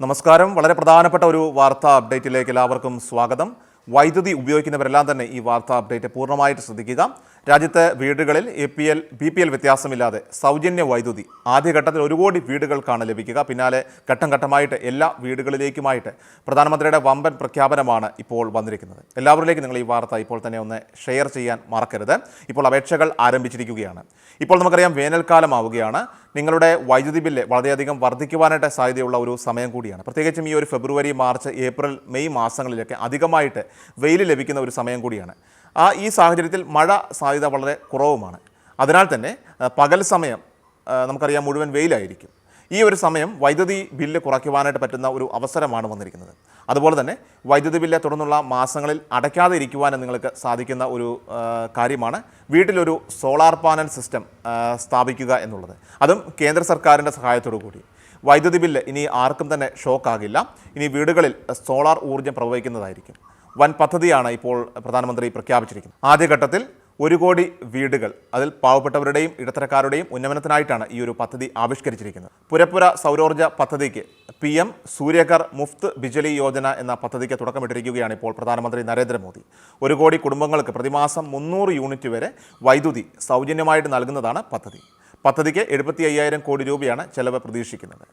നമസ്കാരം. വളരെ പ്രധാനപ്പെട്ട ഒരു വാർത്താ അപ്ഡേറ്റിലേക്ക് എല്ലാവർക്കും സ്വാഗതം. വൈദ്യുതി ഉപയോഗിക്കുന്നവരെല്ലാം തന്നെ ഈ വാർത്താ അപ്ഡേറ്റ് പൂർണ്ണമായിട്ട് ശ്രദ്ധിക്കുക. രാജ്യത്തെ വീടുകളിൽ BPL വ്യത്യാസമില്ലാതെ സൗജന്യ വൈദ്യുതി ആദ്യഘട്ടത്തിൽ 1 കോടി വീടുകൾക്കാണ് ലഭിക്കുക. പിന്നാലെ ഘട്ടം ഘട്ടമായിട്ട് എല്ലാ വീടുകളിലേക്കുമായിട്ട് പ്രധാനമന്ത്രിയുടെ വമ്പൻ പ്രഖ്യാപനമാണ് ഇപ്പോൾ വന്നിരിക്കുന്നത്. എല്ലാവരിലേക്കും നിങ്ങൾ ഈ വാർത്ത ഇപ്പോൾ തന്നെ ഒന്ന് ഷെയർ ചെയ്യാൻ മറക്കരുത്. ഇപ്പോൾ അപേക്ഷകൾ ആരംഭിച്ചിരിക്കുകയാണ്. ഇപ്പോൾ നമുക്കറിയാം വേനൽക്കാലമാവുകയാണ്. നിങ്ങളുടെ വൈദ്യുതി ബില്ല് വളരെയധികം വർദ്ധിക്കുവാനായിട്ട് സാധ്യതയുള്ള ഒരു സമയം കൂടിയാണ്. പ്രത്യേകിച്ചും ഈ ഒരു ഫെബ്രുവരി, മാർച്ച്, ഏപ്രിൽ, മെയ് മാസങ്ങളിലൊക്കെ അധികമായിട്ട് വെയിൽ ലഭിക്കുന്ന ഒരു സമയം കൂടിയാണ്. ഈ സാഹചര്യത്തിൽ മഴ സാധ്യത വളരെ കുറവുമാണ്. അതിനാൽ തന്നെ പകൽ സമയം നമുക്കറിയാം മുഴുവൻ വെയിലായിരിക്കും. ഈ ഒരു സമയം വൈദ്യുതി ബില്ല് കുറയ്ക്കുവാനായിട്ട് പറ്റുന്ന ഒരു അവസരമാണ് വന്നിരിക്കുന്നത്. അതുപോലെ തന്നെ വൈദ്യുതി ബില്ല് തുടർന്നുള്ള മാസങ്ങളിൽ അടയ്ക്കാതെ ഇരിക്കുവാനും നിങ്ങൾക്ക് സാധിക്കുന്ന ഒരു കാര്യമാണ് വീട്ടിലൊരു സോളാർ പാനൽ സിസ്റ്റം സ്ഥാപിക്കുക എന്നുള്ളത്. അതും കേന്ദ്ര സർക്കാരിൻ്റെ സഹായത്തോടു കൂടി. വൈദ്യുതി ബില്ല് ഇനി ആർക്കും തന്നെ ഷോക്കാകില്ല. ഇനി വീടുകളിൽ സോളാർ ഊർജ്ജം പ്രവഹിക്കുന്നതായിരിക്കും. വൻ പദ്ധതിയാണ് ഇപ്പോൾ പ്രധാനമന്ത്രി പ്രഖ്യാപിച്ചിരിക്കുന്നത്. ആദ്യഘട്ടത്തിൽ 1 കോടി വീടുകൾ, അതിൽ പാവപ്പെട്ടവരുടെയും ഇടത്തരക്കാരുടെയും ഉന്നമനത്തിനായിട്ടാണ് ഈ ഒരു പദ്ധതി ആവിഷ്കരിച്ചിരിക്കുന്നത്. പുരപ്പുര സൗരോർജ്ജ പദ്ധതിക്ക് PM സൂര്യഘർ മുഫ്ത് ബിജലി യോജന എന്ന പദ്ധതിക്ക് തുടക്കമിട്ടിരിക്കുകയാണ് ഇപ്പോൾ പ്രധാനമന്ത്രി നരേന്ദ്രമോദി. 1 കോടി കുടുംബങ്ങൾക്ക് പ്രതിമാസം 300 യൂണിറ്റ് വരെ വൈദ്യുതി സൗജന്യമായിട്ട് നൽകുന്നതാണ് പദ്ധതി. പദ്ധതിക്ക് 75,000 കോടി രൂപയാണ് ചെലവ് പ്രതീക്ഷിക്കുന്നത്.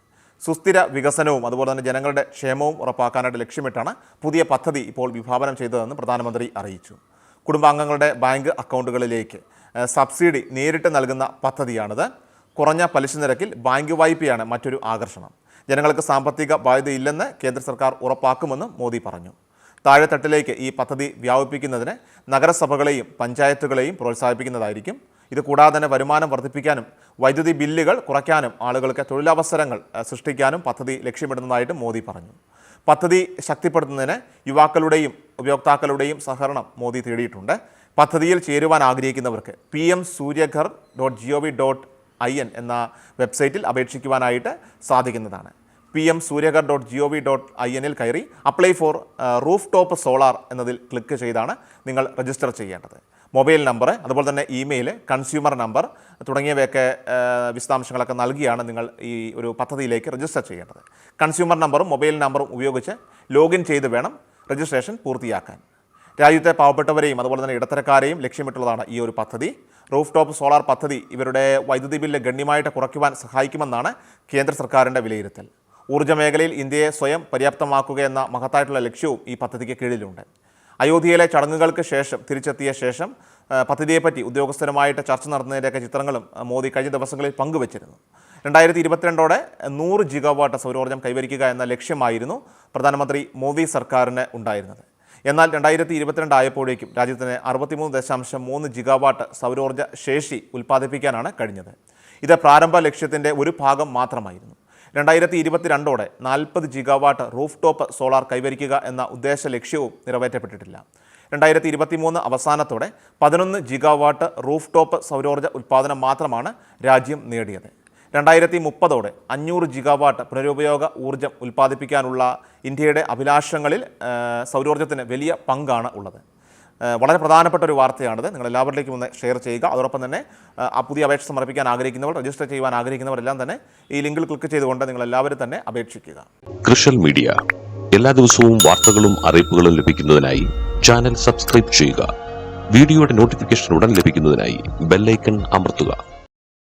സുസ്ഥിര വികസനവും അതുപോലെ തന്നെ ജനങ്ങളുടെ ക്ഷേമവും ഉറപ്പാക്കാനായിട്ട് ലക്ഷ്യമിട്ടാണ് പുതിയ പദ്ധതി ഇപ്പോൾ വിഭാവനം ചെയ്തതെന്ന് പ്രധാനമന്ത്രി അറിയിച്ചു. കുടുംബാംഗങ്ങളുടെ ബാങ്ക് അക്കൗണ്ടുകളിലേക്ക് സബ്സിഡി നേരിട്ട് നൽകുന്ന പദ്ധതിയാണിത്. കുറഞ്ഞ പലിശ നിരക്കിൽ ബാങ്ക് വായ്പയാണ് മറ്റൊരു ആകർഷണം. ജനങ്ങൾക്ക് സാമ്പത്തിക ബാധ്യതയില്ലെന്ന് കേന്ദ്ര സർക്കാർ ഉറപ്പാക്കുമെന്ന് മോദി പറഞ്ഞു. താഴെത്തട്ടിലേക്ക് ഈ പദ്ധതി വ്യാപിപ്പിക്കുന്നതിന് നഗരസഭകളെയും പഞ്ചായത്തുകളെയും പ്രോത്സാഹിപ്പിക്കുന്നതായിരിക്കും. ഇത് കൂടാതെ തന്നെ വരുമാനം വർദ്ധിപ്പിക്കാനും വൈദ്യുതി ബില്ലുകൾ കുറയ്ക്കാനും ആളുകൾക്ക് തൊഴിലവസരങ്ങൾ സൃഷ്ടിക്കാനും പദ്ധതി ലക്ഷ്യമിടുന്നതായിട്ട് മോദി പറഞ്ഞു. പദ്ധതി ശക്തിപ്പെടുത്തുന്നതിന് യുവാക്കളുടെയും ഉപയോക്താക്കളുടെയും സഹകരണം മോദി തേടിയിട്ടുണ്ട്. പദ്ധതിയിൽ ചേരുവാൻ ആഗ്രഹിക്കുന്നവർക്ക് pmsuryaghar.gov.in എന്ന വെബ്സൈറ്റിൽ അപേക്ഷിക്കുവാനായിട്ട് സാധിക്കുന്നതാണ്. pmsuryaghar.gov.in കയറി apply for roof top solar എന്നതിൽ ക്ലിക്ക് ചെയ്താണ് നിങ്ങൾ രജിസ്റ്റർ ചെയ്യേണ്ടത്. മൊബൈൽ നമ്പർ, അതുപോലെ തന്നെ ഇമെയിൽ, കൺസ്യൂമർ നമ്പർ തുടങ്ങിയവയൊക്കെ വിശദാംശങ്ങളൊക്കെ നൽകിയാണ് നിങ്ങൾ ഈ ഒരു പദ്ധതിയിലേക്ക് രജിസ്റ്റർ ചെയ്യേണ്ടത്. കൺസ്യൂമർ നമ്പറും മൊബൈൽ നമ്പറും ഉപയോഗിച്ച് ലോഗിൻ ചെയ്ത് വേണം രജിസ്ട്രേഷൻ പൂർത്തിയാക്കാൻ. രാജ്യത്തെ പാവപ്പെട്ടവരെയും അതുപോലെ തന്നെ ഇടത്തരക്കാരെയും ലക്ഷ്യമിട്ടുള്ളതാണ് ഈ ഒരു പദ്ധതി. റൂഫ് ടോപ്പ് സോളാർ പദ്ധതി ഇവരുടെ വൈദ്യുതി ബില്ല് ഗണ്യമായിട്ട് കുറയ്ക്കുവാൻ സഹായിക്കുമെന്നാണ് കേന്ദ്ര സർക്കാരിൻ്റെ വിലയിരുത്തൽ. ഊർജ്ജ മേഖലയിൽ ഇന്ത്യയെ സ്വയം പര്യാപ്തമാക്കുക എന്ന മഹത്തായിട്ടുള്ള ലക്ഷ്യവും ഈ പദ്ധതിക്ക് കീഴിലുണ്ട്. അയോധ്യയിലെ ചടങ്ങുകൾക്ക് ശേഷം തിരിച്ചെത്തിയ ശേഷം പദ്ധതിയെപ്പറ്റി ഉദ്യോഗസ്ഥരുമായിട്ട് ചർച്ച നടത്തുന്നതിൻ്റെയൊക്കെ ചിത്രങ്ങളും മോദി കഴിഞ്ഞ ദിവസങ്ങളിൽ പങ്കുവച്ചിരുന്നു. 2022 100 ജിഗാവാട്ട് സൗരോർജ്ജം കൈവരിക്കുക എന്ന ലക്ഷ്യമായിരുന്നു പ്രധാനമന്ത്രി മോദി സർക്കാരിന് ഉണ്ടായിരുന്നത്. എന്നാൽ 2022 ആയപ്പോഴേക്കും രാജ്യത്തിന് 63.3 ജിഗാവാട്ട് സൗരോർജ്ജ ശേഷി ഉൽപ്പാദിപ്പിക്കാനാണ് കഴിഞ്ഞത്. ഇത് പ്രാരംഭ ലക്ഷ്യത്തിൻ്റെ ഒരു ഭാഗം മാത്രമായിരുന്നു. 2022 40 ജിഗാവാട്ട് റൂഫ് ടോപ്പ് സോളാർ കൈവരിക്കുക എന്ന ഉദ്ദേശ ലക്ഷ്യവും നിറവേറ്റപ്പെട്ടിട്ടില്ല. 2023 അവസാനത്തോടെ 11 ജിഗാവാട്ട് റൂഫ് ടോപ്പ് സൗരോർജ്ജ ഉൽപ്പാദനം മാത്രമാണ് രാജ്യം നേടിയത്. 2030 500 ജിഗാവാട്ട് പുനരുപയോഗ ഊർജ്ജം ഉൽപ്പാദിപ്പിക്കാനുള്ള ഇന്ത്യയുടെ അഭിലാഷങ്ങളിൽ സൗരോർജ്ജത്തിന് വലിയ പങ്കാണ് ഉള്ളത്. വളരെ പ്രധാനപ്പെട്ട ഒരു വാർത്തയാണിത്. നിങ്ങൾ എല്ലാവരിലേക്കും ഒന്ന് ഷെയർ ചെയ്യുക. അതോടൊപ്പം തന്നെ പുതിയ അപേക്ഷ സമർപ്പിക്കാൻ ആഗ്രഹിക്കുന്നവർ, രജിസ്റ്റർ ചെയ്യുവാൻ ആഗ്രഹിക്കുന്നവരെല്ലാം തന്നെ ഈ ലിങ്കിൽ ക്ലിക്ക് ചെയ്തുകൊണ്ട് നിങ്ങൾ എല്ലാവരും തന്നെ അപേക്ഷിക്കുക. കൃഷൽ മീഡിയ എല്ലാ ദിവസവും വാർത്തകളും അറിയിപ്പുകളും ലഭിക്കുന്നതിനായി ചാനൽ സബ്സ്ക്രൈബ് ചെയ്യുക. വീഡിയോയുടെ നോട്ടിഫിക്കേഷൻ ഉടൻ ലഭിക്കുന്നതിനായി ബെല്ലൈക്കൺ അമർത്തുക.